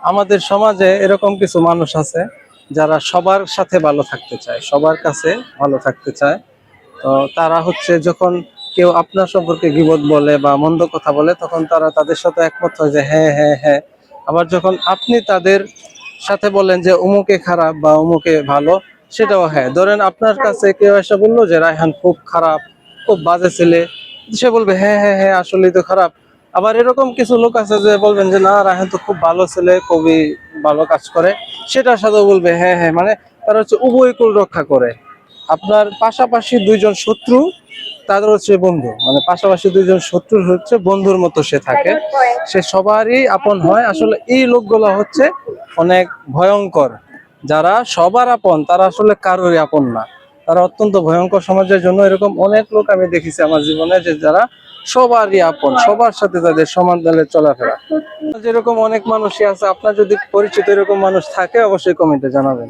আমাদের সমাজে এরকম কিছু মানুষ আছে যারা সবার সাথে ভালো থাকতে চায়, সবার কাছে ভালো থাকতে চায়। তো তারা হচ্ছে যখন কেউ আপনার সম্পর্কে গীবত বলে বা মন্দ কথা বলে, তখন তারা তাদের সাথে একমত হয় যে হ্যাঁ হ্যাঁ হ্যাঁ। আবার যখন আপনি তাদের সাথে বলেন যে অমুকে খারাপ বা অমুকে ভালো, সেটাও হ্যাঁ। ধরেন আপনার কাছে কেউ এসে বললো যে রায়হান খুব খারাপ, খুব বাজে ছেলে, সে বলবে হ্যাঁ হ্যাঁ হ্যাঁ আসলেই তো খারাপ। আবার এরকম কিছু লোক আছে যে বলবেন যে না রায়হান তো খুব ভালো ছেলে, খুবই ভালো কাজ করে, সেটার সাথেও বলবে হ্যাঁ হ্যাঁ। মানে তারা হচ্ছে উভয় কুল রক্ষা করে। আপনার পাশাপাশি দুইজন শত্রু, তাদের হচ্ছে বন্ধু, মানে পাশাপাশি দুইজন শত্রুর হচ্ছে বন্ধুর মতো সে থাকে, সে সবারই আপন হয়। আসলে এই লোকগুলো হচ্ছে অনেক ভয়ঙ্কর। যারা সবার আপন তারা আসলে কারোরই আপন না, তারা অত্যন্ত ভয়ঙ্কর। সমাজের জন্য এরকম অনেক লোক আমি দেখেছি আমার জীবনে, যে যারা সবারই আপন, সবার সাথে তাদের সমান তালে চলাফেরা। যেরকম অনেক মানুষই আছে, আপনার যদি পরিচিত এরকম মানুষ থাকে অবশ্যই কমেন্টে জানাবেন।